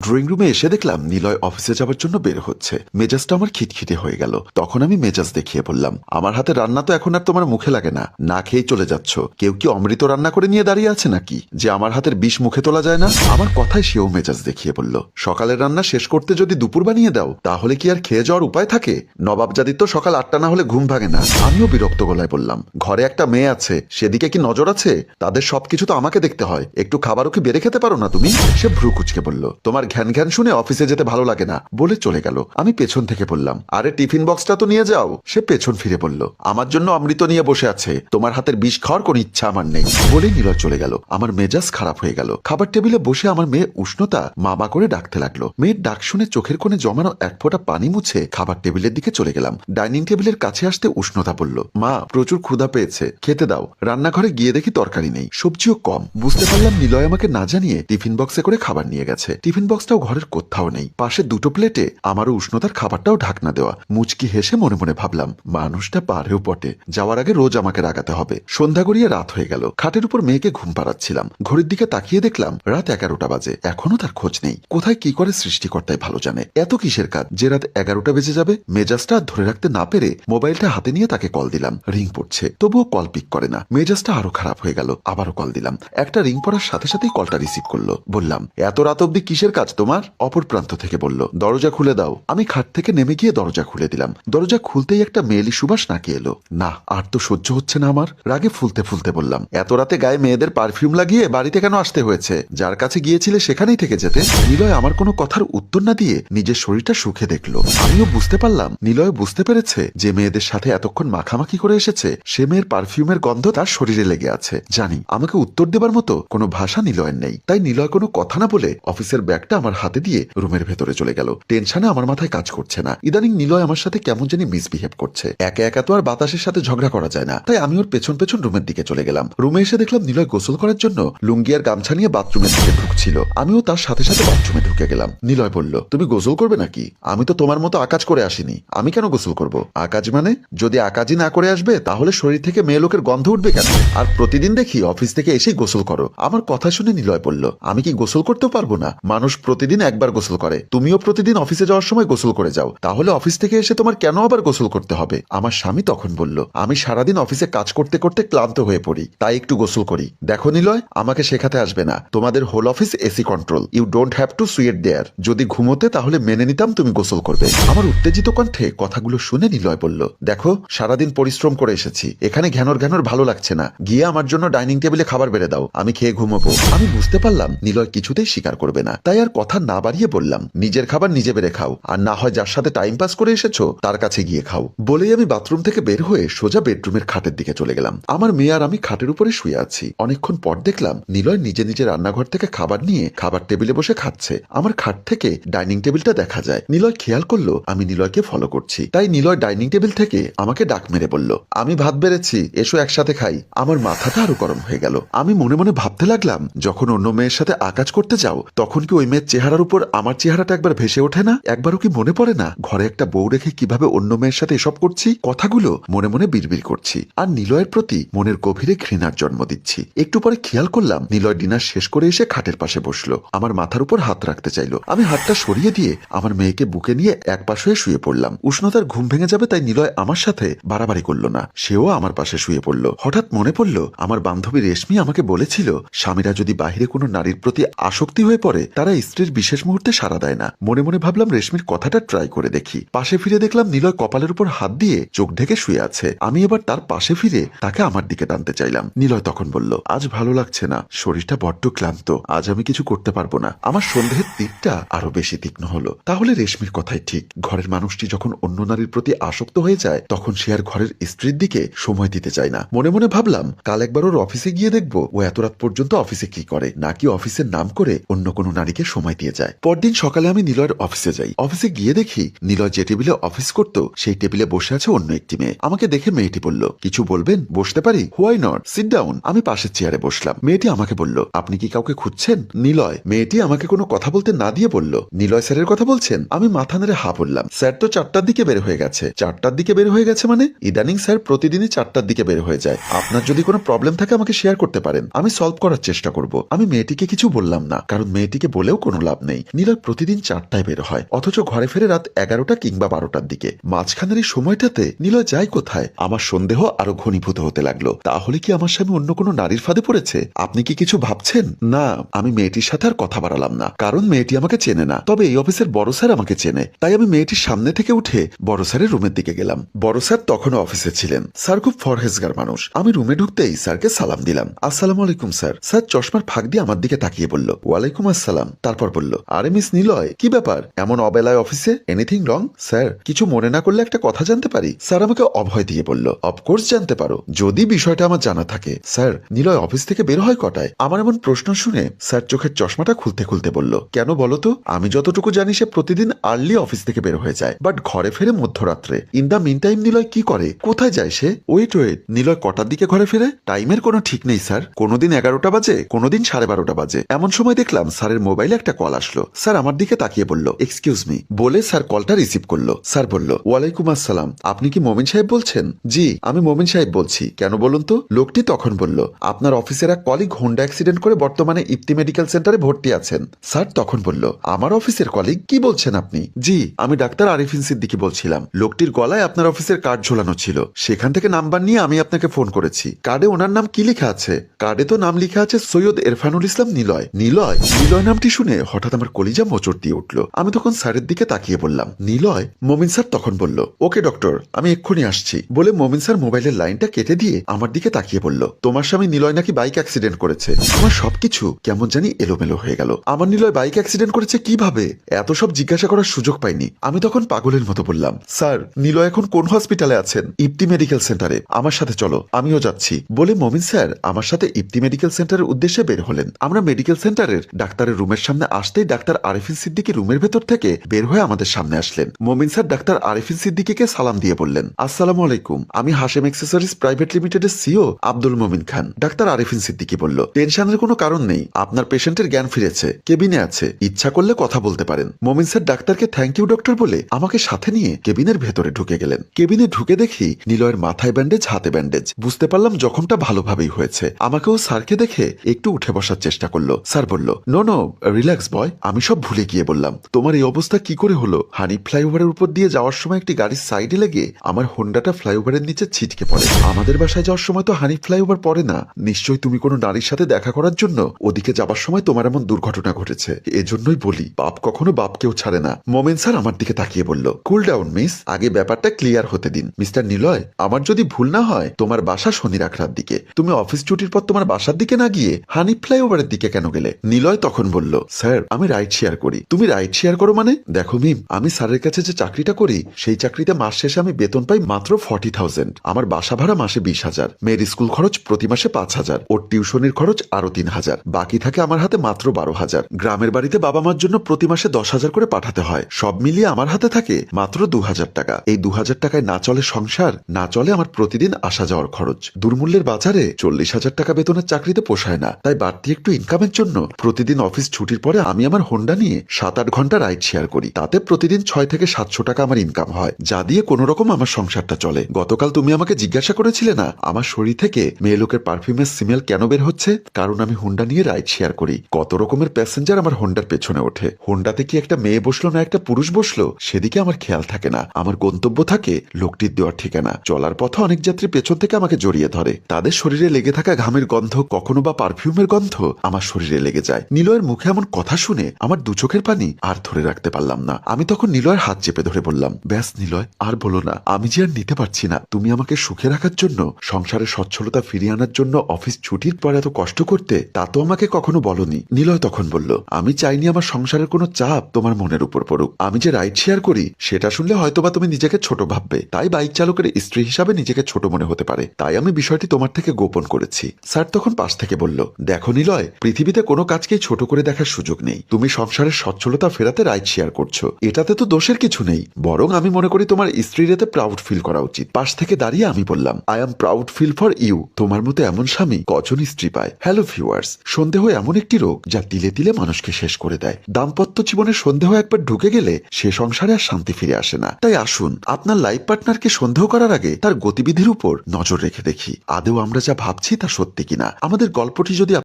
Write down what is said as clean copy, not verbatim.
Drawing রুমে এসে দেখলাম নিলয় অফিসে যাওয়ার জন্য বের হচ্ছে। মেজাজটা আমার খিটখিটে হয়ে গেল। তখন আমি মেজাজ দেখিয়ে বললাম, আমার হাতে রান্না তো এখন আর তোমার মুখে লাগে না, না খেয়েই চলে যাচ্ছ। কেউ কি অমৃত রান্না করে নিয়ে দাঁড়িয়ে আছে নাকি যে আমার হাতের বিষ মুখে তোলা যায় না? আমার কথায় সেও মেজাজ দেখিয়ে বলল, সকালের রান্না শেষ করতে যদি দুপুর বানিয়ে দাও তাহলে কি আর খেয়ে যাওয়ার উপায় থাকে? নবাবজাদির তো সকাল 8টা না হলে ঘুম ভাঙে না। আমিও বিরক্ত গলায় বললাম, ঘরে একটা মেয়ে আছে, সেদিকে কি নজর আছে? তাদের সবকিছু তো আমাকে দেখতে হয়, একটু খাবারও কি বেড়ে খেতে পারো না তুমি? সে ভ্রু কুচকে বলল, তোমার ঘ্যান ঘ্যান শুনে অফিসে যেতে ভালো লাগে না, বলে চলে গেল। আমি পেছন থেকে বললাম, আরে টিফিন বক্সটা তো নিয়ে যাও। সে পেছন ফিরে বলল, আমার জন্য অমৃত নিয়ে বসে আছে, তোমার হাতের বিষ খাওয়ার কোনো ইচ্ছা আমার নেই, বলেই নিলয় চলে গেল। আমার মেজাজ খারাপ হয়ে গেল। খাবার টেবিলে বসে আমার মেয়ে উষ্ণতা মামা করে ডাকতে লাগলো। মেয়ের ডাক শুনে চোখের কোণে জমানো এক ফোঁটা পানি মুছে খাবার টেবিলের দিকে চলে গেলাম। ডাইনিং টেবিলের কাছে আসতে উষ্ণতা বলল, মা প্রচুর ক্ষুধা পেয়েছে, খেতে দাও। রান্নাঘরে গিয়ে দেখি তরকারি নেই, সবজিও কম। বুঝতে পারলাম নিলয় আমাকে না জানিয়ে টিফিন বক্সে করে খাবার নিয়ে গেছে। টিফিন বক্সটাও ঘরের কোথাও নেই। পাশে দুটো প্লেটে আমারও উষ্ণতার খাবারটাও ঢাকনা দেওয়া। মুচকি হেসে মনে মনে ভাবলাম, মানুষটা পারেও বটে, যাওয়ার আগে রোজ আমাকে রাগাতে হবে। সন্ধ্যা গড়িয়ে রাত হয়ে গেল। খাটের উপর মেয়েকে ঘুম পাড়াচ্ছিলাম। ঘড়ির দিকে তাকিয়ে দেখলাম রাত 11টা বাজে। এখনো তার খোঁজ নেই। কোথায় কি করে সৃষ্টিকর্তাই ভালো জানে। এত কিসের কাজ যে রাত 11টা বেজে যাবে? মেজাজটা ধরে রাখতে না পেরে মোবাইলটা হাতে নিয়ে তাকে কল দিলাম। রিং পড়ছে, তবুও কল পিক করে না। মেজাজটা আরো খারাপ হয়ে গেল। আবারও কল দিলাম। একটা রিং পড়ার সাথে সাথেই কলটা রিসিভ করলো। বললাম, এত রাত অব্দি কিসের কাজ তোমার? অপর প্রান্ত থেকে বলল, দরজা খুলে দাও। আমি খাট থেকে নেমে গিয়ে দরজা খুলে দিলাম। দরজা খুলতেই একটা মেয়েলি সুবাস নাকি এলো। না, আর তো সহ্য হচ্ছে না আমার। রাগে ফুলতে ফুলতে বললাম, এত রাতে গায়ে মেয়েদের পারফিউম লাগিয়ে বাড়িতে কেন আসতে হয়েছে? যার কাছে গিয়েছিলে সেখানেই থেকে যেতে। নিলয় আমার কোনো কথার উত্তর না দিয়ে নিজের শরীরটা সুখে দেখলো। আমিও বুঝতে পারলাম নিলয় বুঝতে পেরেছে যে মেয়েদের সাথে এতক্ষণ মাখামাখি করে এসেছে, সে মেয়ের পারফিউমের গন্ধ তার শরীরে লেগে আছে। জানি আমাকে উত্তর দেবার মতো কোনো ভাষা নিলয়ের নেই। তাই নিলয় কোনো কথা না বলে অফিসের ব্যাগটা আমার হাতে দিয়ে রুমের ভেতরে চলে গেল। টেনশনে আমার মাথায় কাজ করছে না। ইদানিং নিলয় আমার সাথে কেমন জানি মিসবিহেভ করছে। একা একা তো আর বাতাসের সাথে ঝগড়া করা যায় না। তাই আমি ওর পেছন পেছন রুমের দিকে চলে গেলাম। রুমে এসে দেখলাম নিলয় গোসল করার জন্য লুঙ্গি আর গামছা নিয়ে বাথরুমের দিকে ঢুকছিল। আমিও তার সাথে সাথে বাথরুমে ঢুকে গেলাম। নিলয় বলল, তুমি গোসল করবে নাকি? আমি তো তোমার মতো আকাজ করে আসিনি। আমি কেন গোসল করব? আকাজ মানে? যদি আকাজই না করে আসবে তাহলে শরীর থেকে মেয়ে লোকের গন্ধ উঠবে কেন? আর প্রতিদিন দেখি অফিস থেকে এসেই গোসল করো। আমার কথা শুনে নিলয় বলল, আমি কি গোসল করতেও পারবো না? মানুষ প্রতিদিন একবার গোসল করে, তুমিও প্রতিদিন অফিসে যাওয়ার সময় গোসল করে যাও, তাহলে অফিস থেকে এসে তোমার কেন আবার গোসল করতে হবে? আমার স্বামী তখন বলল, আমি সারাদিন অফিসে কাজ করতে করতে ক্লান্ত হয়ে পড়ি, তাই একটু গোসল করি। দেখো নিলয়, আমাকে শেখাতে আসবে না। তোমাদের whole office AC control, you don't have to sweat there. যদি ঘুমোতে তাহলে মেনে নিতাম তুমি গোসল করবে। আমার উত্তেজিত কণ্ঠে কথাগুলো শুনে নিলয় বলল, দেখো সারাদিন পরিশ্রম করে এসেছি, এখানে ঘ্যানর ঘ্যানর ভালো লাগছে না। গিয়ে আমার জন্য ডাইনিং টেবিলে খাবার বেড়ে দাও, আমি খেয়ে ঘুমোবো। আমি বুঝতে পারলাম নিলয় কিছুতেই স্বীকার করবে না। তাই আর কথা না বাড়িয়ে বললাম, নিজের খাবার নিজে বেড়ে খাও, আর না হয় যার সাথে টাইম পাস করে এসেছো তার কাছে গিয়ে খাও। বলেই আমি বাথরুম থেকে বের হয়ে সোজা বেডরুমের খাটের দিকে চলে গেলাম। আমার মেয়ে আর আমি খাটের উপরে শুয়ে আছি। অনেকক্ষণ পর দেখলাম নিলয় নিজে নিজে রান্নাঘর থেকে খাবার নিয়ে খাবার টেবিলে বসে খাচ্ছে। আমার খাট থেকে ডাইনিং টেবিলটা দেখা যায়। নিলয় খেয়াল করলো আমি নিলয়কে ফলো করছি। তাই নিলয় ডাইনিং টেবিল থেকে আমাকে ডাক মেরে বলল, আমি ভাত বেড়েছি, এসো একসাথে খাই। আমার মাথাটা আরো গরম হয়ে গেল। আমি মনে মনে ভাবতে লাগলাম, যখন অন্য মেয়ের সাথে আকাজ করতে যাও তখন কি ওই মেয়ের চেহারার উপর আমার চেহারাটা একবার ভেসে ওঠে না? একবারও কি মনে পড়ে না ঘরে একটা বউ রেখে কিভাবে অন্য মেয়ের সাথে এসব করছি? কথাগুলো মনে মনে বিড়বিড় করছি আর নিলয়ের প্রতি মনের গভীরে ঘৃণার জন্ম দিচ্ছি। একটু পরে খেয়াল করলাম নিলয় ডিনার শেষ করে এসে খাটের পাশে বসলো। আমার মাথার উপর হাত রাখতে চাইলো। আমি হাতটা সরিয়ে দিয়ে আমার মেয়েকে বুকে নিয়ে এক পাশ হয়ে শুয়ে পড়লাম। উষ্ণতার ঘুম ভেঙে যাবে তাই নিলয় আমার সাথে বাড়াবাড়ি করলো না। সেও আমার পাশে শুয়ে পড়লো। হঠাৎ মনে পড়লো আমার বান্ধবী রেশমি আমাকে বলেছিল, স্বামীরা যদি বাহিরে কোনো নারীর প্রতি আসক্তি হয়ে পড়ে তারা স্ত্রীর বিশেষ মুহূর্তে সাড়া দেয় না। মনে মনে ভাবলাম রেশমির কথাটা ট্রাই করে দেখি। পাশে ফিরে দেখলাম নিলয় কপালের উপর হাত দিয়ে চোখ ঢেকে শুয়ে আছে। আমি এবার তার পাশে ফিরে তাকে আমার দিকে টানতে চাইলাম। নিলয় তখন বলল, আজ ভালো লাগছে না, শরীরটা বড্ড ক্লান্ত, আজ আমি কিছু করতে পারবো না। আমার সন্দেহের তীরটা আরো বেশি তীক্ষ্ণ হলো। তাহলে রেশমির কথাই ঠিক। ঘরের মানুষটি যখন অন্য নারীর প্রতি আসক্ত হয়ে যায় তখন সে আর ঘরের স্ত্রীর দিকে সময় দিতে চায় না। মনে মনে ভাবলাম কাল একবার ওর অফিসে গিয়ে দেখবো ও এত রাত পর্যন্ত অফিসে কি করে, নাকি অফিসের নাম করে অন্য কোনো নারীকে সময় দিয়ে যায়। পরদিন সকালে আমি নিলয়ের অফিসে যাই। অফিসে গিয়ে দেখি নিলয় যে টেবিলে অফিস করতো সেই টেবিলে বসে আছে অন্য একটি মেয়ে। আমাকে দেখে মেয়েটি বলল, কিছু বলবেন? বসতে পারি? Why not, sit down. আমি পাশের চেয়ারে বসলাম। মেয়েটি আমাকে বলল, আপনি কি কাউকে খুঁজছেন? নিলয়। মেয়েটি আমাকে কোনো কথা বলতে না দিয়ে বলল, নিলয় স্যারের কথা বলছেন? আমি মাথা নেড়ে হা বললাম, স্যার তো 4টার দিকে বের হয়ে গেছে। 4টার দিকে বের হয়ে গেছে মানে? ইদানিং স্যার প্রতিদিনই 4টার দিকে বের হয়ে যায়। আপনার যদি কোনো প্রবলেম থাকে আমাকে শেয়ার করতে পারেন, আমি সলভ করার চেষ্টা করব। আমি মেয়েটিকে কিছু বললাম না, কারণ মেয়েটিকে বলেও কোনো কোনো লাভ নেই। নিলয় প্রতিদিন 4টায় বের হয়, অথচ ঘরে ফেরে রাত 11টা কিংবা 12টার দিকে। মাঝখানের এই সময়টাতে নিলয় যায় কোথায়? আমার সন্দেহ আরো ঘনীভূত হতে লাগলো। তাহলে কি আমার স্বামী অন্য কোনো নারীর ফাঁদে পড়েছে? আপনি কি কিছু ভাবছেন? না, আমি মেয়েটির সাথে আর কথা বাড়ালাম না, কারণ মেয়েটি আমাকে চেনে না। তবে এই অফিসের বড় স্যার আমাকে চেনে, তাই আমি মেয়েটির সামনে থেকে উঠে বড় স্যারের রুমের দিকে গেলাম। বড় স্যার তখনও অফিসে ছিলেন। স্যার খুব ফরহেজগার মানুষ। আমি রুমে ঢুকতেই স্যারকে সালাম দিলাম। আসসালামু আলাইকুম স্যার। স্যার চশমার ফাঁক দিয়ে আমার দিকে তাকিয়ে বলল, ওয়ালাইকুম আসসালাম। তারপর বলল, আরে মিস নিলয়, কি ব্যাপার এমন অবেলায় অফিসে? Anything wrong? স্যার কিছু মনে না করলে একটা কথা জানতে পারি? স্যার আমাকে অভয় দিয়ে বলল, অফকোর্স জানতে পারো, যদি বিষয়টা আমার জানা থাকে। স্যার নিলয় অফিস থেকে বের হয় কটায়? আমার এমন প্রশ্ন শুনে স্যার চোখের চশমাটা খুলতে খুলতে বলল, কেন বলো তো? আমি যতটুকু জানি সে প্রতিদিন আর্লি অফিস থেকে বের হয়ে যায়, বাট ঘরে ফেরে মধ্যরাত্রে। In the meantime Niloy কি করে? কোথায় যায় সে? ওয়েট, নিলয় কটার দিকে ঘরে ফেরে? টাইমের কোনো ঠিক নেই স্যার। কোনোদিন 11টা বাজে, কোনোদিন 12:30 বাজে। এমন সময় দেখলাম স্যারের মোবাইলে একটা কল আসলো। স্যার আমার দিকে তাকিয়ে বলল, এক্সকিউজ মি বলে স্যার কলটা রিসিভ করলো। স্যার বলল, ওয়ালাইকুম আসসালাম, আপনি কি মমিন সাহেব বলছেন? জি আমি মমিন সাহেব বলছি। কেন বলুন তো? লোকটি তখন বলল, আপনার অফিসের এক কলিগ হোন্ডা অ্যাক্সিডেন্ট করে বর্তমানে ইপ্তি মেডিকেল সেন্টারে ভর্তি আছেন। স্যার তখন বলল, আমার অফিসের কলিগ? কি বলছেন আপনি? জি আমি ডাক্তার আরিফিন সিদ্দিকী বলছিলাম। লোকটির গলায় আপনার অফিসের কার্ড ঝোলানো ছিল, সেখান থেকে নাম্বার নিয়ে আমি আপনাকে ফোন করেছি। কার্ডে ওনার নাম কি লেখা আছে? কার্ডে তো নাম লেখা আছে সৈয়দ ইরফানুল ইসলাম নিলয়। নিলয়? নিলয় নামটি শুনে হঠাৎ আমার কলিজা মোচড় দিয়ে উঠল। আমি তখন স্যারের দিকে তাকিয়ে বললাম, নিলয়? মমিন স্যার তখন বলল, ওকে ডক্টর, আমি এক্ষুনি আসছি। বলে মমিন স্যার মোবাইলের লাইনটা কেটে দিয়ে আমার দিকে তাকিয়ে বলল, তোমার স্বামী নিলয় নাকি বাইক অ্যাক্সিডেন্ট করেছে। আমার সবকিছু কেমন জানি এলোমেলো হয়ে গেল। আমার নিলয় বাইক অ্যাক্সিডেন্ট করেছে কিভাবে? এত সব জিজ্ঞাসা করার সুযোগ পাইনি। আমি তখন পাগলের মতো বললাম, স্যার নিলয় এখন কোন হসপিটালে আছেন? ইপ্তি মেডিকেল সেন্টারে। আমার সাথে চলো, আমিও যাচ্ছি। বলে মমিন স্যার আমার সাথে ইপ্তি মেডিকেল সেন্টারের উদ্দেশ্যে বের হলেন। আমরা মেডিকেল সেন্টারের ডাক্তারের রুমের সামনে আসতেই ডাক্তার আরিফিন সিদ্দিকী রুমের ভেতর থেকে বের হয়ে আমাদের সামনে আসলেন। মমিন স্যার ডাক্তার আরিফিন সিদ্দিকীকে সালাম দিয়ে বললেন, আসসালামু আলাইকুম, আমি হাশেম এক্সেসরিজ প্রাইভেট লিমিটেডের সিও আব্দুল মমিন খান। ডাক্তার আরিফিন সিদ্দিকী বলল, টেনশনের কোনো কারণ নেই, আপনার পেশেন্টের জ্ঞান ফিরেছে, কেবিনে আছে, ইচ্ছা করলে কথা বলতে পারেন। মমিন স্যার ডাক্তারকে থ্যাংক ইউ ডক্টর বলে আমাকে সাথে নিয়ে কেবিনের ভেতরে ঢুকে গেলেন। কেবিনে ঢুকে দেখি নিলয়ের মাথায় ব্যান্ডেজ, হাতে ব্যান্ডেজ। বুঝতে পারলাম জখমটা ভালোভাবেই হয়েছে। আমাকেও স্যারকে দেখে একটু উঠে বসার চেষ্টা করলো। স্যার বলল, নো নো রিল্যাক্স বয়। আমি সব ভুলে গিয়ে বললাম, তোমার এই অবস্থা কি করে হলো? হানিফ ফ্লাইওভারের উপর দিয়ে যাওয়ার সময় একটি গাড়ির সাইডে লেগে আমার হোন্ডাটা ফ্লাইওভারের নিচে ছিটকে পড়ে। আমাদের বাসায় যাওয়ার সময় তো হানিফ ফ্লাইওভার পড়ে না। নিশ্চয়ই তুমি কোনো নারীর সাথে দেখা করার জন্য ওদিকে যাবার সময় তোমার এমন দুর্ঘটনা ঘটেছে। এজন্যই বলি, বাপ কখনো বাপকেও ছাড়ে না। মোমেন স্যার আমার দিকে তাকিয়ে বলল, কুল ডাউন মিস, আগে ব্যাপারটা ক্লিয়ার হতে দিন। মিস্টার নিলয়, আমার যদি ভুল না হয় তোমার বাসা শনি রাখরার দিকে। তুমি অফিস ছুটির পর তোমার বাসার দিকে না গিয়ে হানিফ ফ্লাইওভারের দিকে কেন গেলে? নিলয় তখন বলল, স্যার আমি রাইড শেয়ার করি। তুমি রাইড শেয়ার করো মানে? দেখো মিম, আমি স্যারের কাছে যে চাকরিটা করি সেই চাকরিতে মাস শেষে আমি বেতন পাই মাত্র 40,000। আমার বাসা ভাড়া মাসে 20,000, মেয়ের স্কুল খরচ প্রতি মাসে 5,000, ওর টিউশনির খরচ আরো 3,000, বাকি থাকে আমার হাতে মাত্র 12,000। গ্রামের বাড়িতে বাবা মার জন্য প্রতি মাসে 10,000 করে পাঠাতে হয়। সব মিলিয়ে আমার হাতে থাকে মাত্র 2,000 টাকা। এই 2,000 টাকায় না চলে সংসার, না চলে আমার প্রতিদিন আসা যাওয়ার খরচ। দুর্মূল্যের বাজারে 40,000 টাকা বেতনের চাকরিতে পোষায় না। তাই বাড়তি একটু ইনকামের জন্য প্রতিদিন অফিস ছুটির পরে আমি আমার হোন্ডা নিয়ে 7-8 ঘন্টা রাইড শেয়ার করি। তাতে প্রতিদিন 600 থেকে 700 টাকা আমার ইনকাম হয়, যা দিয়ে কোনো রকম আমার সংসারটা চলে। গতকাল তুমি আমাকে জিজ্ঞাসা করেছিলে না আমার শরীর থেকে মেয়ে লোকের পারফিউমের স্মেল কেন বের হচ্ছে? কারণ আমি হোন্ডা নিয়ে রাইড শেয়ার করি। কত রকমের প্যাসেঞ্জার আমার হোন্ডার পেছনে ওঠে। হোন্ডাতে কি একটা মেয়ে বসলো না একটা পুরুষ বসলো সেদিকে আমার খেয়াল থাকে না। আমার গন্তব্য থাকে লোকটির দেওয়ার ঠিকানা। চলার পথে অনেক যাত্রী পেছন থেকে আমাকে জড়িয়ে ধরে। তাদের শরীরে লেগে থাকা ঘামের গন্ধ, কখনো বা পারফিউমের গন্ধ আমার শরীরে লেগে যায়। নিলয়ের মুখে এমন কথা শুনে আমার দু চোখের পানি আর ধরে রাখতে পারলাম না। আমি তখন নিলয়ের হাত চেপে ধরে বললাম, ব্যাস নিলয়, আর বলো না, আমি যে আর নিতে পারছি না। তুমি আমাকে সুখে রাখার জন্য, সংসারের সচ্ছলতা ফিরিয়ে আনার জন্য অফিস ছুটির পর এত কষ্ট করতে, তা তো আমাকে কখনো বলনি। নিলয় তখন বলল, আমি চাইনি আমার সংসারের কোনো চাপ তোমার মনের উপর পড়ুক। আমি যে রাইড শেয়ার করি সেটা শুনলে হয়তোবা তুমি নিজেকে ছোট ভাববে, তাই বাইক চালকের স্ত্রী হিসাবে নিজেকে ছোট মনে হতে পারে, তাই আমি বিষয়টি তোমার থেকে গোপন করেছি। স্যার তখন পাশ থেকে বলল, দেখো নিলয়, পৃথিবীতে কোনো কাজকেই ছোট করে দেখার সুযোগ নেই। তুমি সংসারের সচ্ছলতা ফেরাতে রাইড শেয়ার করছো, এটাতে তো দোষের কিছু নেই। বরং আমি মনে করি তোমার স্ত্রীর এতে প্রাউড ফিল করা উচিত। পাশ থেকে দাঁড়িয়ে আমি বললাম, I am proud feel for you. তোমার মতো এমন স্বামী কজন স্ত্রী পায়? হ্যালো ভিউয়ার্স, সন্দেহ এমন একটি রোগ যা তিলে তিলে মানুষকে শেষ করে দেয়। দাম্পত্য জীবনে সন্দেহ একবার ঢুকে গেলে সে সংসারে আর শান্তি ফিরে আসে না। তাই আসুন, আপনার লাইফ পার্টনারকে সন্দেহ করার আগে তার গতিবিধির উপর নজর রেখে দেখি আদৌ আমরা যা ভাবছি তা সত্যি কিনা। আমাদের গল্পটি যদি